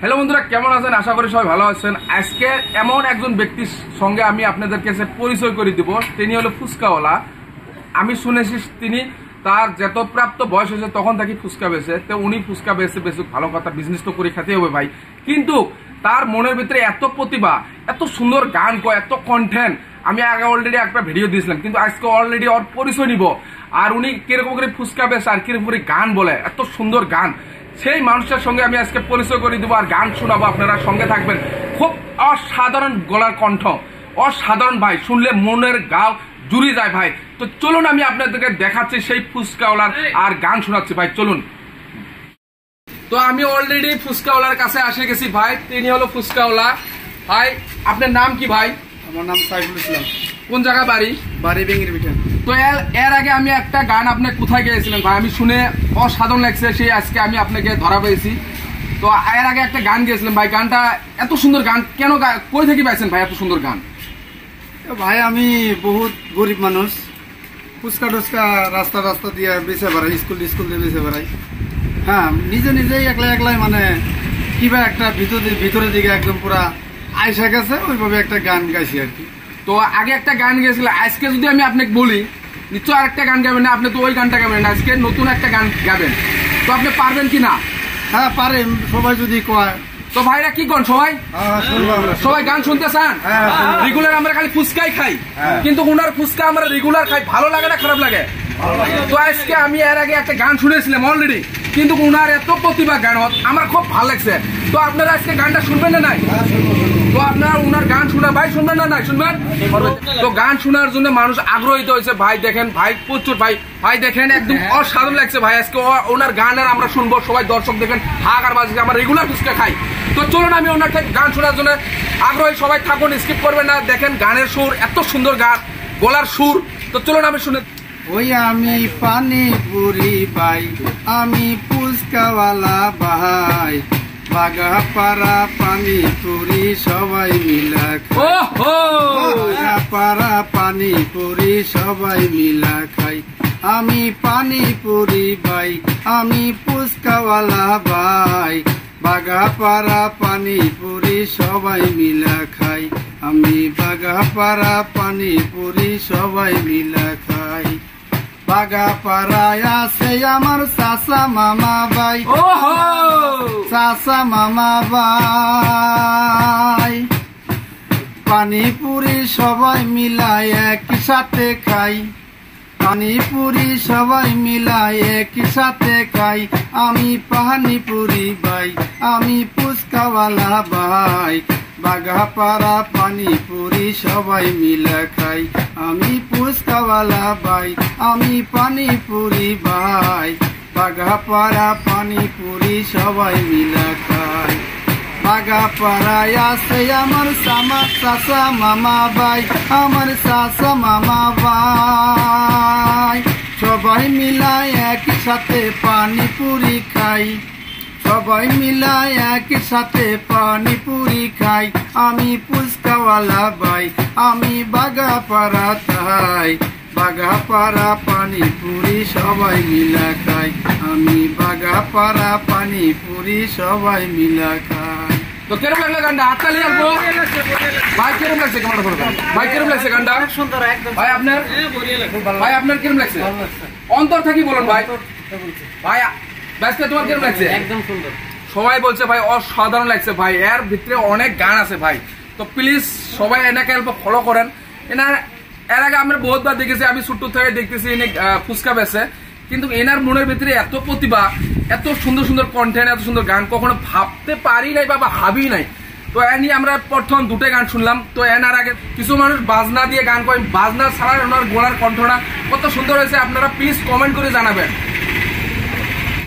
Hello বন্ধুরা, কেমন আছেন? আশা করি সবাই ভালো আছেন। আজকে এমন একজন ব্যক্তির সঙ্গে আমি আপনাদের কাছে পরিচয় করে দিব। তিনি হলো ফুচকাওয়ালা। আমি শুনেছি তিনি তার যত প্রাপ্ত বয়স হয়েছে তখন থেকে ফুচকা বেছে, তো উনি ফুচকা বেছে ভালো কথা, বিজনেস তো করে খেতে হবে ভাই। কিন্তু তার মনের ভিতরে এত প্রতিভা, এত সুন্দর গান কয়, এত কন্টেন্ট। আমি আগে অলরেডি একটা ভিডিও দিয়েছিলাম, কিন্তু আজকে অলরেডি ওর পরিচয় নিব। আর উনি কিরকম করে ফুচকা বেছে আর কিরকম করে গান বলে, এত সুন্দর গান, সেই মানুষটার সঙ্গে আমি আজকে পরিচয় করে দেবো আর গান শোনাবো। আপনারা সঙ্গে থাকবেন। খুব অসাধারণ গলার কণ্ঠ, অসাধারণ ভাই, শুনলে মনের গাও জুড়ে যায় ভাই। তো চলুন আমি আপনাদেরকে দেখাচ্ছি সেই ফুচকাওয়ালার আর গান শোনাচ্ছি ভাই, চলুন। তো আমি অলরেডি ফুচকাওয়ালার কাছে আসে গেছি ভাই। তিনি হলো ফুচকাওয়ালা। ভাই আপনার নাম কি ভাই? আমার নাম সাইফুল ইসলাম। কোন জায়গায় বাড়ি? বাড়ি বেঙ্গির পিঠা। তো এর আগে আমি একটা গান আপনি কোথায় গিয়েছিলেন ভাই? আমি শুনে অসাধারণ লাগছে, সেই আজকে আমি আপনাকে ধরা পেয়েছি। তো এর আগে একটা গান গিয়েছিলেন ভাই, গানটা এত সুন্দর গান কেন, কই থেকে পাইছেন ভাই এত সুন্দর গান? ভাই আমি বহুত গরিব মানুষ, ফুচকা টুচকা রাস্তা রাস্তা দিয়ে বেঁচে বেড়াই, স্কুল দিয়ে বেঁচে বেড়াই। হ্যাঁ, নিজেই একলাই মানে কিবা একটা ভিতরের দিকে একদম পুরা আইসা গেছে, ওইভাবে একটা গান গাইছি আর কি। তো আগে একটা গান গেছিল, আজকে যদি আমি আপনাকে বলি নিশ্চয় আর একটা গান গাবেন না আপনি? তো ওই গানটা গাবেন না, আজকে নতুন একটা গান গাবেন। তো আপনি পারবেন কি না? হ্যাঁ পারে, সবাই যদি কয়। তো ভাইরা কি করেন সবাই গান শুনতে চান? রেগুলার আমরা খালি ফুচকাই খাই, কিন্তু ওনার ফুচকা আমরা রেগুলার খাই। ভালো লাগে না খারাপ লাগে? তো আজকে আমি এর আগে একটা গান শুনেছিলাম অলরেডি, কিন্তু ওনার এত প্রতিভা গান আমার খুব ভালো লাগছে। তো আপনারা আজকে গানটা শুনবেন না নাই? তো আপনারা ওনার গান শোনা ভাই, শুনবেন না নাই? শুনবেন। তো গান শোনার জন্য মানুষ আগ্রহিত হয়েছে ভাই। দেখেন ভাই, প্রচুর ভাই দেখেন, একদম অসাধারণ লাগছে ভাই। আজকে ওনার গান আর আমরা শুনবো, সবাই দর্শক দেখেন হাক আর বাজছে, আমরা রেগুলার ফুচকা খাই। তো চলুন আমি ওনার গান শোনার জন্য আগ্রহী, সবাই থাকুন, স্কিপ করবেন না। দেখেন গানের সুর, এত সুন্দর গান, গলার সুর। তো চলুন আমি শুনে। ওই আমি পানিপুরি পাই, আমি ফুচকাওয়ালা ভাই, বাগাপাড়া পানিপুরি সবাই মিলা খাই, বাগাপাড়া পানিপুরি সবাই মিলা খাই। আমি পানিপুরি ভাই, আমি ফুচকাওয়ালা ভাই, বাগাপাড়া পানিপুরি সবাই মিলা খাই। আমি বাগাপাড়া পানিপুরি সবাই মিলা খাই। বাগাপাড়ায় আছে আমার চাচা মামা ভাই, চাচা মামা ভাই, পানিপুরি সবাই মিলাই একই সাথে খাই, পানিপুরি সবাই মিলাই একই সাথে খাই। আমি পানিপুরি ভাই, আমি ফুচকাওয়ালা ভাই, বাগাপাড়া পানিপুরি সবাই মিলা খাই। আমি ফুচকাওয়ালা ভাই, আমি পানিপুরি ভাই, বাগাপাড়া পানিপুরি সবাই মিলা খাই। বাগাপাড়ায় আছে আমার চাচা মামা ভাই, আমার চাচা মামা ভাই, সবাই মিলাই একই সাথে পানিপুরি খাই, সবাই মিলাই একই সাথে পানিপুরি খাই। আমি ফুচকাওয়ালা ভাই, আমি বাগাপাড়া তাই, বাগাপাড়া পানিপুরি সবাই মিলা খাই। আমি বাগাপাড়া পানিপুরি সবাই মিলা খাই। তো কেরম লাগলো গানটা? হাততালি আসবো ভাই। কেরম লাগছে ভাই? কেরম লাগছে গানটা? ভাই আপনার কেরম লাগছে? অন্তর থাকি বলুন ভাই। ভাই ব্যস্ত, তোমার কেরম লাগছে? একদম সুন্দর। সবাই বলছে ভাই অসাধারণ লাগছে ভাই, এর ভিতরে অনেক গান আছে ভাই। তো প্লিজ সবাই এনাকে অল্প ফলো করেন। এর আগে আমরা বহুতবার দেখেছি, আমি ছোট্ট থেকে দেখতেছি এনে ফুচকা বেছে, কিন্তু এনার মনের ভিতরে এত প্রতিভা, এত সুন্দর সুন্দর কন্টেন্ট, এত সুন্দর গান কখনো ভাবতে পারি নাই বা ভাবি নাই। তো এনি আমরা প্রথম দুটো গান শুনলাম। তো এনার আগে কিছু মানুষ বাজনা দিয়ে গান করেন, বাজনা ছাড়া ওনার গলার কণ্ঠটা কত সুন্দর হয়েছে, আপনারা প্লিজ কমেন্ট করে জানাবেন।